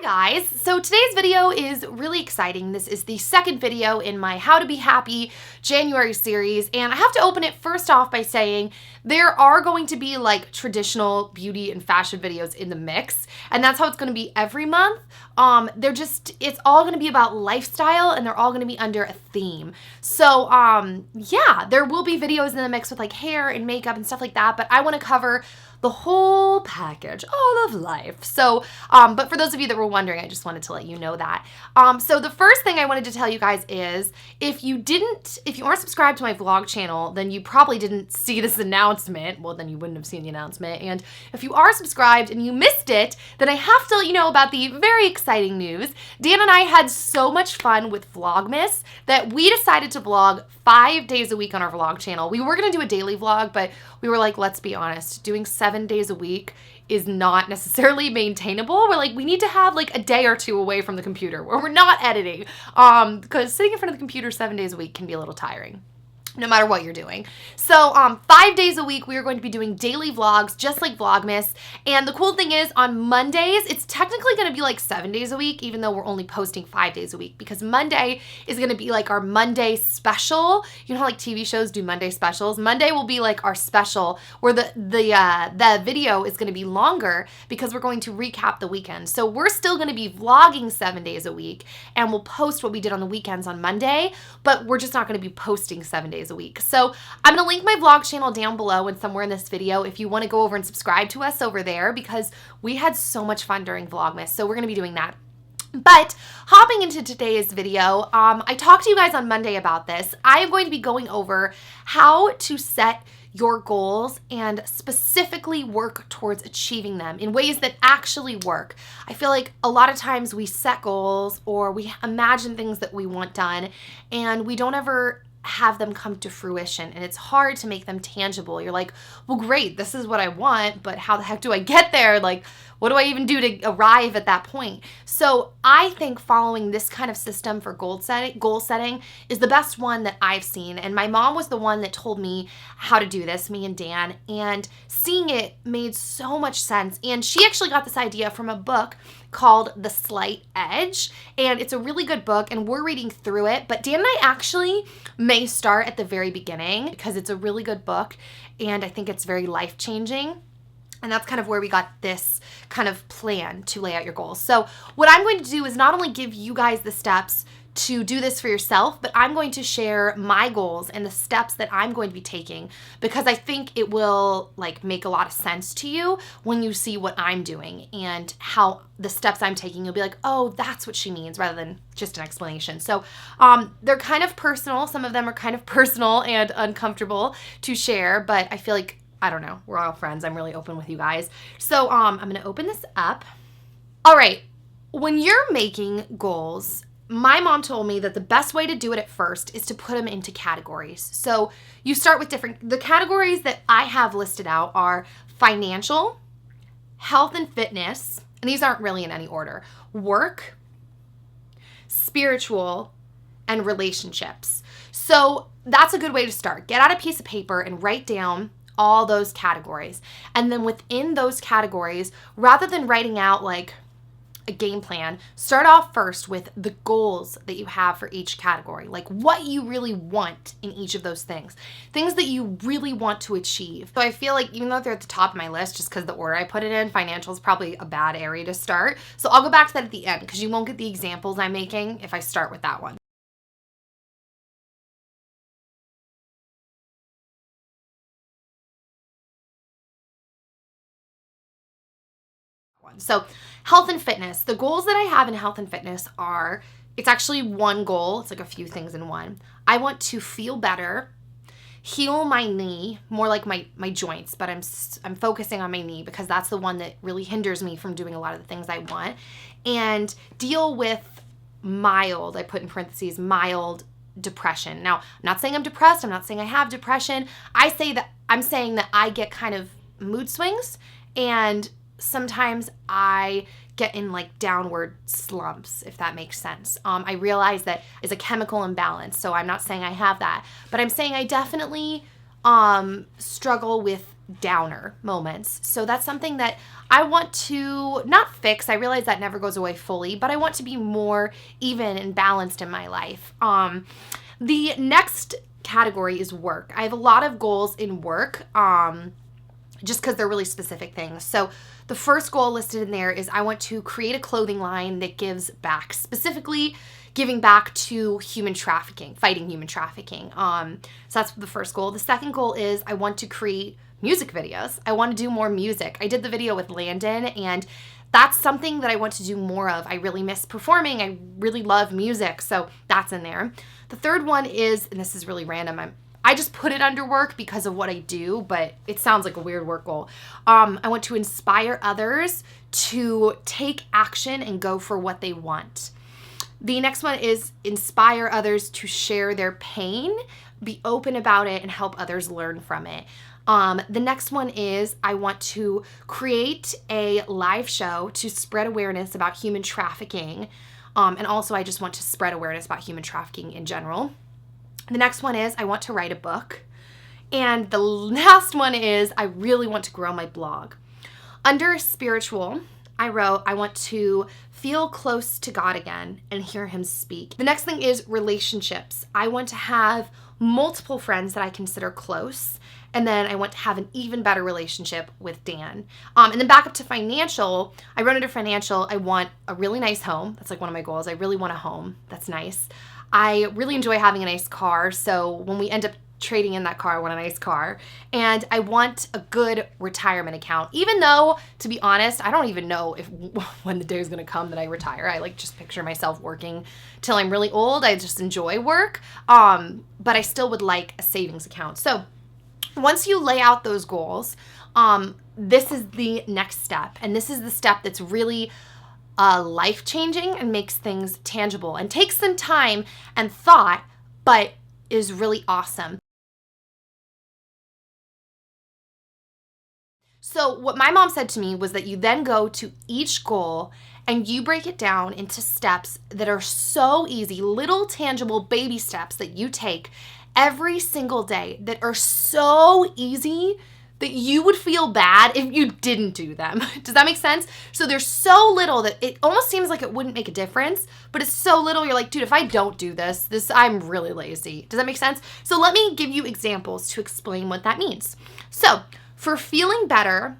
Hi guys, so today's video is really exciting. This is the second video in my How to Be Happy January series, and I have to open it first off by saying there are going to be like traditional beauty and fashion videos in the mix, and that's how it's going to be every month. It's all going to be about lifestyle, and they're all going to be under a theme. So yeah, there will be videos in the mix with like hair and makeup and stuff like that, but I want to cover the whole package, all of life. So, but for those of you that were wondering, I just wanted to let you know that. So the first thing I wanted to tell you guys is, if you aren't subscribed to my vlog channel, then you probably didn't see this announcement. Well, then you wouldn't have seen the announcement. And if you are subscribed and you missed it, then I have to let you know about the very exciting news. Dan and I had so much fun with Vlogmas that we decided to vlog 5 days a week on our vlog channel. We were gonna do a daily vlog, but we were like, let's be honest, doing 7 days a week is not necessarily maintainable. We're like, we need to have like a day or two away from the computer where we're not editing, because sitting in front of the computer 7 days a week can be a little tiring, no matter what you're doing. So 5 days a week, we are going to be doing daily vlogs, just like Vlogmas. And the cool thing is, on Mondays, it's technically going to be like 7 days a week, even though we're only posting 5 days a week, because Monday is going to be like our Monday special. You know how like TV shows do Monday specials? Monday will be like our special, where the video is going to be longer because we're going to recap the weekend. So we're still going to be vlogging 7 days a week, and we'll post what we did on the weekends on Monday, but we're just not going to be posting 7 days a week. So I'm going to link my vlog channel down below and somewhere in this video if you want to go over and subscribe to us over there, because we had so much fun during Vlogmas. So we're going to be doing that. But hopping into today's video, I talked to you guys on Monday about this. I am going to be going over how to set your goals and specifically work towards achieving them in ways that actually work. I feel like a lot of times we set goals or we imagine things that we want done, and we don't ever have them come to fruition, and it's hard to make them tangible. You're like, well, great, this is what I want, but how the heck do I get there? Like, what do I even do to arrive at that point? So I think following this kind of system for goal setting is the best one that I've seen. And my mom was the one that told me how to do this, me and Dan, and seeing it made so much sense. And she actually got this idea from a book called The Slight Edge, and it's a really good book, and we're reading through it, but Dan and I actually may start at the very beginning because it's a really good book, and I think it's very life-changing. And that's kind of where we got this kind of plan to lay out your goals. So what I'm going to do is not only give you guys the steps to do this for yourself, but I'm going to share my goals and the steps that I'm going to be taking, because I think it will like make a lot of sense to you when you see what I'm doing and how the steps I'm taking. You'll be like, oh, that's what she means, rather than just an explanation. So they're kind of personal. Some of them are kind of personal and uncomfortable to share, but I feel like, I don't know, we're all friends. I'm really open with you guys. So I'm going to open this up. All right. When you're making goals, my mom told me that the best way to do it at first is to put them into categories. So you start with the categories that I have listed out are financial, health and fitness, and these aren't really in any order, work, spiritual, and relationships. So that's a good way to start. Get out a piece of paper and write down all those categories. And then within those categories, rather than writing out like a game plan, start off first with the goals that you have for each category, like what you really want in each of those things that you really want to achieve. So I feel like even though they're at the top of my list, just because the order I put it in, financial is probably a bad area to start. So I'll go back to that at the end, because you won't get the examples I'm making if I start with that one. So health and fitness, the goals that I have in health and fitness are, it's actually one goal. It's like a few things in one. I want to feel better, heal my knee, more like my joints, but I'm focusing on my knee because that's the one that really hinders me from doing a lot of the things I want, and deal with mild, I put in parentheses, mild depression. Now, I'm not saying I'm depressed. I'm not saying I have depression. I'm saying that I get kind of mood swings, and sometimes I get in like downward slumps, if that makes sense. I realize that is a chemical imbalance, so I'm not saying I have that, but I'm saying I definitely struggle with downer moments. So that's something that I want to not fix. I realize that never goes away fully, but I want to be more even and balanced in my life. The next category is work. I have a lot of goals in work, just because they're really specific things. So the first goal listed in there is I want to create a clothing line that gives back, specifically giving back to human trafficking, fighting human trafficking. So that's the first goal. The second goal is I want to create music videos. I want to do more music. I did the video with Landon, and that's something that I want to do more of. I really miss performing. I really love music, so that's in there. The third one is, and this is really random, I just put it under work because of what I do, but it sounds like a weird work goal. I want to inspire others to take action and go for what they want. The next one is inspire others to share their pain, be open about it, and help others learn from it. The next one is I want to create a live show to spread awareness about human trafficking. And also I just want to spread awareness about human trafficking in general. The next one is I want to write a book. And the last one is I really want to grow my blog. Under spiritual, I wrote, I want to feel close to God again and hear him speak. The next thing is relationships. I want to have multiple friends that I consider close. And then I want to have an even better relationship with Dan. And then back up to financial, I wrote under financial, I want a really nice home. That's like one of my goals. I really want a home. That's nice. I really enjoy having a nice car. So when we end up trading in that car, I want a nice car. And I want a good retirement account. Even though, to be honest, I don't even know when the day is going to come that I retire. I just picture myself working till I'm really old. I just enjoy work. But I still would like a savings account. So once you lay out those goals, this is the next step. And this is the step that's really life-changing and makes things tangible and takes some time and thought, but is really awesome. So what my mom said to me was that you then go to each goal and you break it down into steps that are so easy, little tangible baby steps that you take every single day that are so easy that you would feel bad if you didn't do them. Does that make sense? So there's so little that it almost seems like it wouldn't make a difference, but it's so little you're like, dude, if I don't do this, I'm really lazy. Does that make sense? So let me give you examples to explain what that means. So for feeling better,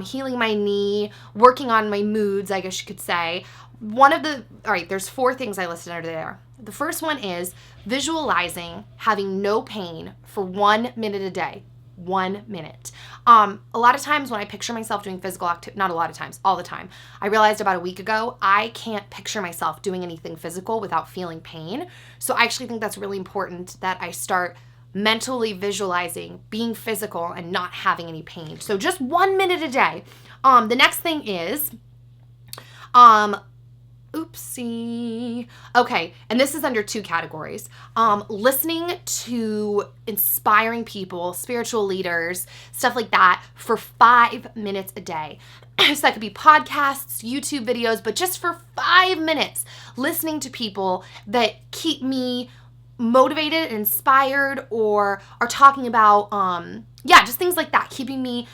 healing my knee, working on my moods, I guess you could say, there's 4 things I listed under there. The first one is visualizing having no pain for 1 minute a day. 1 minute. A lot of times when I picture myself doing physical activity, not a lot of times, all the time, I realized about a week ago, I can't picture myself doing anything physical without feeling pain. So I actually think that's really important that I start mentally visualizing being physical and not having any pain. So just 1 minute a day. The next thing is, oopsie. Okay, and this is under 2 categories. Listening to inspiring people, spiritual leaders, stuff like that for 5 minutes a day. So that could be podcasts, YouTube videos, but just for 5 minutes, listening to people that keep me motivated and inspired or are talking about, just things like that, keeping me,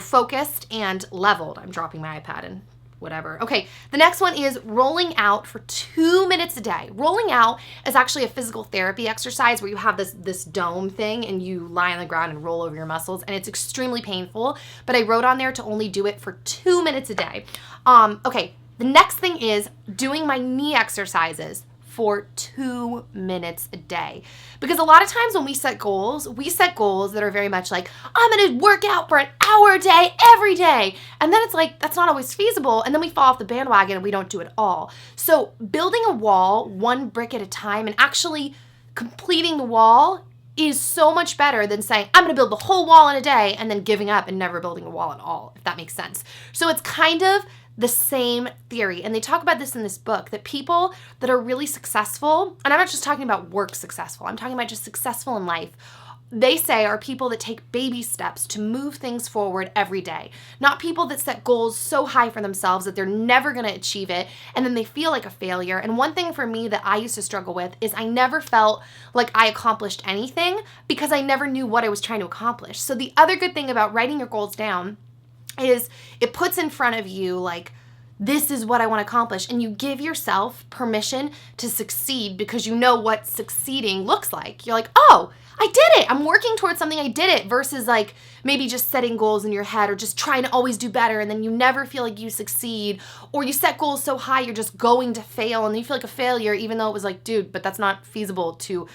focused and leveled. I'm dropping my iPad and whatever. Okay, the next one is rolling out for 2 minutes a day. Rolling out is actually a physical therapy exercise where you have this dome thing and you lie on the ground and roll over your muscles, and it's extremely painful, but I wrote on there to only do it for 2 minutes a day. Okay, the next thing is doing my knee exercises for 2 minutes a day. Because a lot of times when we set goals that are very much like, I'm going to work out for an hour a day every day. And then it's like, that's not always feasible. And then we fall off the bandwagon and we don't do it all. So building a wall, 1 brick at a time, and actually completing the wall is so much better than saying, I'm going to build the whole wall in a day and then giving up and never building a wall at all, if that makes sense. So it's kind of the same theory. And they talk about this in this book, that people that are really successful, and I'm not just talking about work successful, I'm talking about just successful in life, they say are people that take baby steps to move things forward every day, not people that set goals so high for themselves that they're never going to achieve it and then they feel like a failure. And one thing for me that I used to struggle with is I never felt like I accomplished anything because I never knew what I was trying to accomplish. So the other good thing about writing your goals down is it puts in front of you like, this is what I want to accomplish. And you give yourself permission to succeed because you know what succeeding looks like. You're like, oh, I did it. I'm working towards something. I did it versus like maybe just setting goals in your head or just trying to always do better. And then you never feel like you succeed, or you set goals so high, you're just going to fail. And then you feel like a failure, even though it was like, dude, but that's not feasible to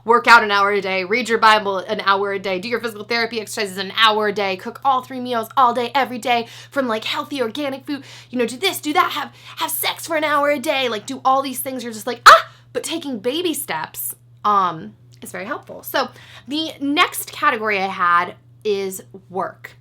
work out an hour a day, read your Bible an hour a day, do your physical therapy exercises an hour a day, cook all 3 meals all day, every day from like healthy organic food, do this, do that, have sex for an hour a day, like do all these things. You're just like, but taking baby steps, is very helpful. So the next category I had is work.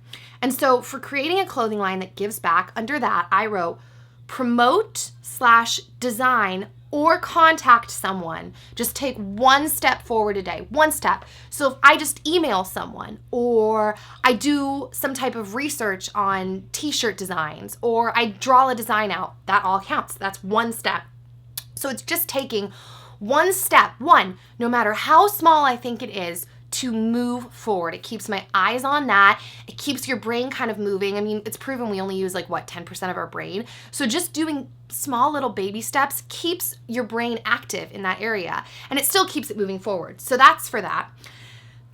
And so for creating a clothing line that gives back, under that I wrote promote/design or contact someone. Just take one step forward a day, one step. So if I just email someone, or I do some type of research on t-shirt designs, or I draw a design out, that all counts. That's one step. So it's just taking one step, no matter how small I think it is, to move forward. It keeps my eyes on that. It keeps your brain kind of moving. I mean, it's proven we only use 10% of our brain. So just doing small little baby steps keeps your brain active in that area, and it still keeps it moving forward. So that's for that.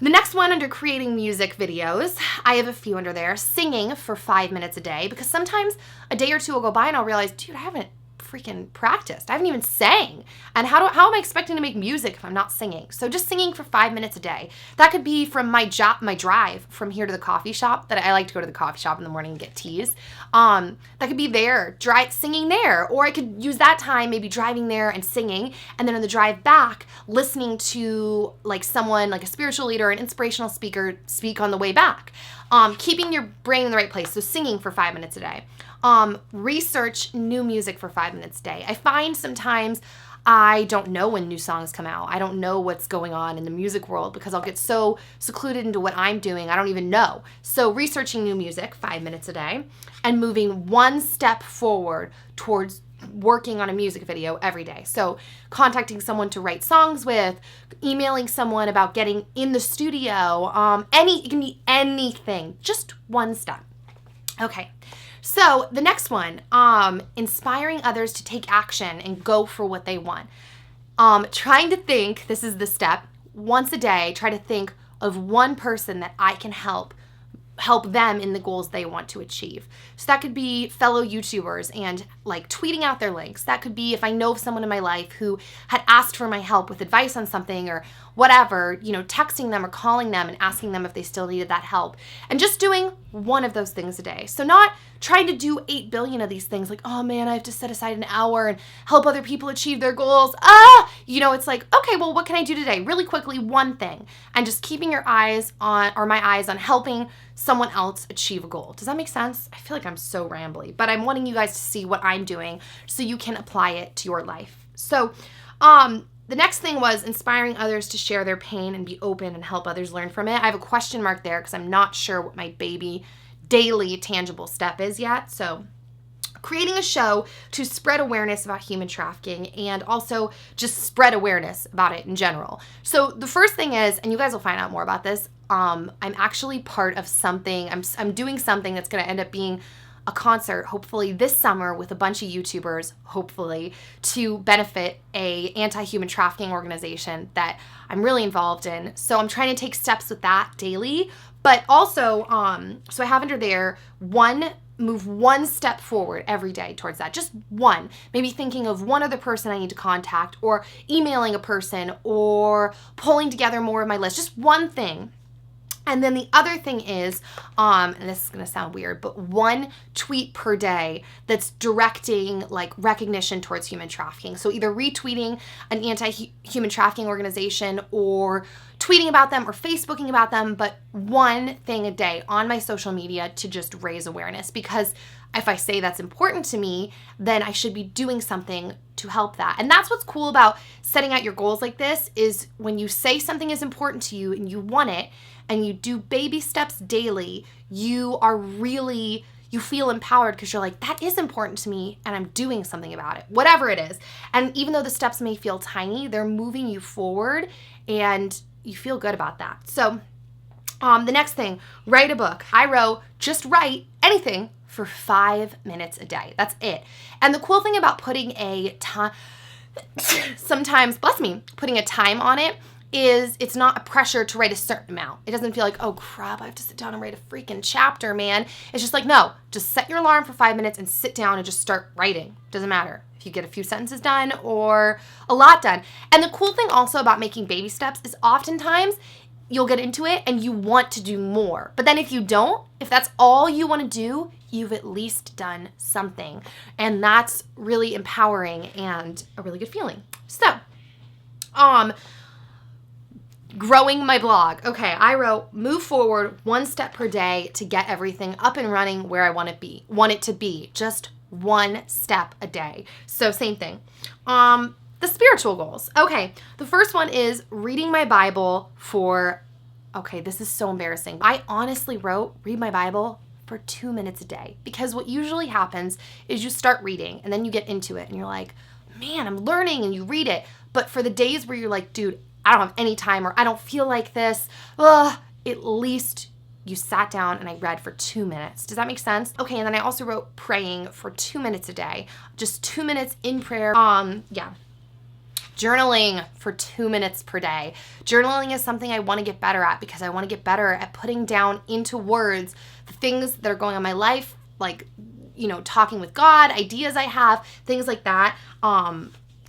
The next one under creating music videos, I have a few under there. Singing for 5 minutes a day, because sometimes a day or two will go by and I'll realize, dude, I haven't freaking practiced. I haven't even sang. And how am I expecting to make music if I'm not singing? So just singing for 5 minutes a day. That could be from my drive from here to the coffee shop, that I like to go to the coffee shop in the morning and get teas. That could be there, singing there. Or I could use that time maybe driving there and singing, and then on the drive back, listening to someone, like a spiritual leader, an inspirational speaker, speak on the way back. Keeping your brain in the right place. So singing for 5 minutes a day. Research new music for 5 minutes a day. I find sometimes I don't know when new songs come out. I don't know what's going on in the music world because I'll get so secluded into what I'm doing, I don't even know. So researching new music 5 minutes a day, and moving one step forward towards working on a music video every day. So contacting someone to write songs with, emailing someone about getting in the studio, it can be anything, just one step. Okay. So the next one, inspiring others to take action and go for what they want. Trying to think, this is the step, once a day, try to think of one person that I can help them in the goals they want to achieve. So that could be fellow YouTubers and tweeting out their links. That could be if I know of someone in my life who had asked for my help with advice on something or whatever, texting them or calling them and asking them if they still needed that help. And just doing one of those things a day. So not trying to do 8 billion of these things oh man, I have to set aside an hour and help other people achieve their goals. It's okay, well, what can I do today? Really quickly, one thing. And just keeping my eyes on helping someone else achieve a goal. Does that make sense? I feel like I'm so rambly, but I'm wanting you guys to see what I'm doing so you can apply it to your life. So, the next thing was inspiring others to share their pain and be open and help others learn from it. I have a question mark there because I'm not sure what my baby daily tangible step is yet. So creating a show to spread awareness about human trafficking and also just spread awareness about it in general. So the first thing is, and you guys will find out more about this, I'm actually part of something. I'm doing something that's going to end up being a concert, hopefully this summer, with a bunch of YouTubers, hopefully, to benefit a anti-human trafficking organization that I'm really involved in. So I'm trying to take steps with that daily, but also, so I have under there, move one step forward every day towards that. Just one. Maybe thinking of one other person I need to contact, or emailing a person, or pulling together more of my list. Just one thing. And then the other thing is, and this is going to sound weird, but one tweet per day that's directing recognition towards human trafficking. So either retweeting an anti-human trafficking organization or tweeting about them or Facebooking about them, but one thing a day on my social media to just raise awareness, because if I say that's important to me, then I should be doing something to help that. And that's what's cool about setting out your goals like this, is when you say something is important to you and you want it and you do baby steps daily, you feel empowered because you're like, that is important to me and I'm doing something about it, whatever it is. And even though the steps may feel tiny, they're moving you forward and you feel good about that. So the next thing, write a book. I wrote, just write anything for 5 minutes a day. That's it. And the cool thing about putting a time, sometimes, bless me, putting a time on it is it's not a pressure to write a certain amount. It doesn't feel like, oh crap, I have to sit down and write a freaking chapter, man. It's just like, no, just set your alarm for 5 minutes and sit down and just start writing. Doesn't matter if you get a few sentences done or a lot done. And the cool thing also about making baby steps is oftentimes you'll get into it and you want to do more. But then if you don't, if that's all you want to do, you've at least done something. And that's really empowering and a really good feeling. So, growing my blog. Okay, I wrote, move forward 1 step per day to get everything up and running where I want it to be. Just 1 step a day. So same thing. The spiritual goals. Okay, the first one is reading my Bible for, okay, this is so embarrassing. I honestly wrote, read my Bible for 2 minutes a day, because what usually happens is you start reading and then you get into it and you're like, man, I'm learning, and you read it. But for the days where you're like, dude, I don't have any time, or I don't feel like this, at least you sat down and I read for 2 minutes. Does that make sense? Okay, and then I also wrote praying for 2 minutes a day. Just 2 minutes in prayer. Journaling for 2 minutes per day. Journaling is something I want to get better at, because I want to get better at putting down into words the things that are going on in my life, like, talking with God, ideas I have, things like that.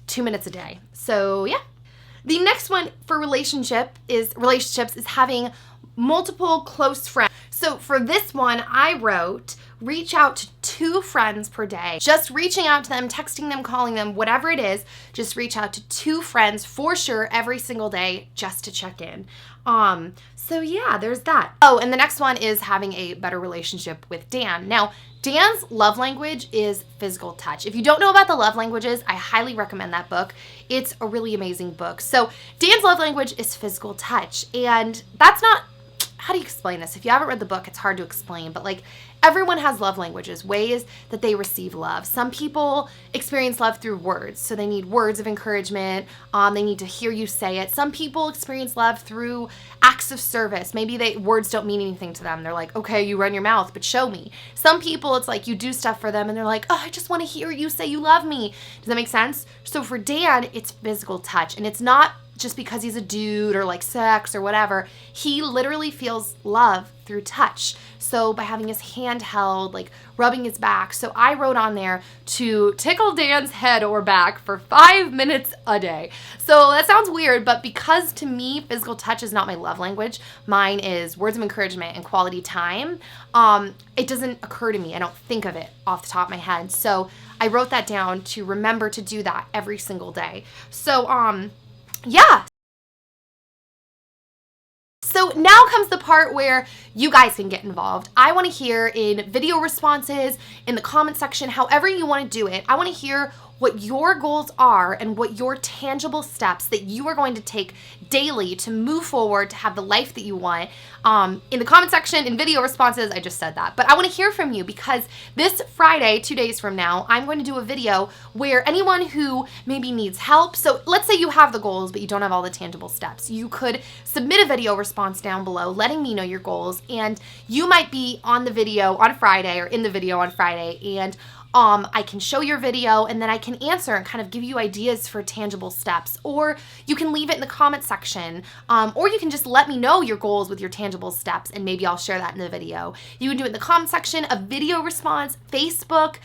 2 minutes a day. So yeah. The next one for relationships is having multiple close friends. So for this one, I wrote, reach out to 2 friends per day. Just reaching out to them, texting them, calling them, whatever it is, just reach out to 2 friends for sure every single day just to check in. So yeah, there's that. Oh, and the next one is having a better relationship with Dan. Now, Dan's love language is physical touch. If you don't know about the love languages, I highly recommend that book. It's a really amazing book. So Dan's love language is physical touch, and that's not, how do you explain this? If you haven't read the book, it's hard to explain, but like, everyone has love languages, ways that they receive love. Some people experience love through words, so they need words of encouragement. They need to hear you say it. Some people experience love through acts of service. Maybe words don't mean anything to them. They're like, okay, you run your mouth, but show me. Some people, it's like you do stuff for them and they're like, oh, I just want to hear you say you love me. Does that make sense? So for Dan, it's physical touch, and it's not just because he's a dude or like sex or whatever. He literally feels love through touch. So by having his hand held, like rubbing his back. So I wrote on there to tickle Dan's head or back for 5 minutes a day. So that sounds weird, but because to me, physical touch is not my love language, mine is words of encouragement and quality time. It doesn't occur to me. I don't think of it off the top of my head. So I wrote that down to remember to do that every single day. So, yeah. So now comes the part where you guys can get involved. I want to hear in video responses, in the comment section, however you want to do it. I want to hear what your goals are and what your tangible steps that you are going to take daily to move forward to have the life that you want. In the comment section, in video responses, I just said that. But I want to hear from you, because this Friday, 2 days from now, I'm going to do a video where anyone who maybe needs help, so let's say you have the goals, but you don't have all the tangible steps. You could submit a video response down below letting me know your goals, and you might be on the video on Friday or in the video on Friday, and I can show your video and then I can answer and kind of give you ideas for tangible steps. Or you can leave it in the comment section, or you can just let me know your goals with your tangible steps and maybe I'll share that in the video. You can do it in the comment section, a video response, Facebook,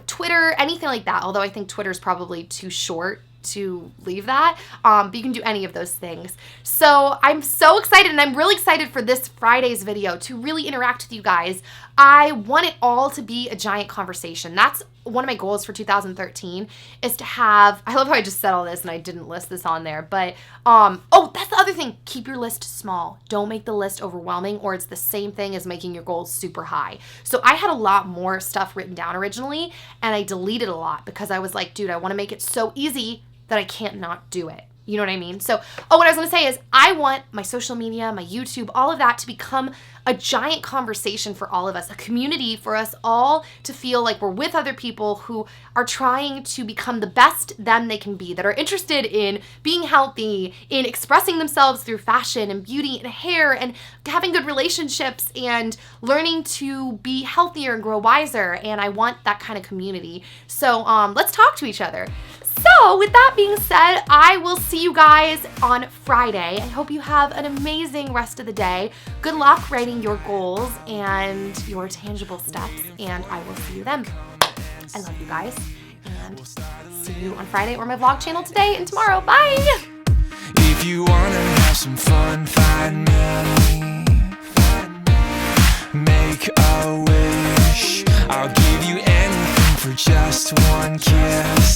Twitter, anything like that. Although I think Twitter is probably too short to leave that, but you can do any of those things. So I'm so excited, and I'm really excited for this Friday's video to really interact with you guys. I want it all to be a giant conversation. That's one of my goals for 2013 is to have, I love how I just said all this and I didn't list this on there, but, oh, that's the other thing. Keep your list small. Don't make the list overwhelming, or it's the same thing as making your goals super high. So I had a lot more stuff written down originally, and I deleted a lot because I was like, dude, I want to make it so easy that I can't not do it. You know what I mean? So, what I was going to say is I want my social media, my YouTube, all of that to become a giant conversation for all of us, a community for us all to feel like we're with other people who are trying to become the best them they can be, that are interested in being healthy, in expressing themselves through fashion and beauty and hair and having good relationships and learning to be healthier and grow wiser. And I want that kind of community. So, let's talk to each other. So with that being said, I will see you guys on Friday. I hope you have an amazing rest of the day. Good luck writing your goals and your tangible steps, and I will see you then. I love you guys, and see you on Friday or my vlog channel today and tomorrow. Bye! If you wanna have some fun, find me. Make a wish. I'll give you anything for just one kiss.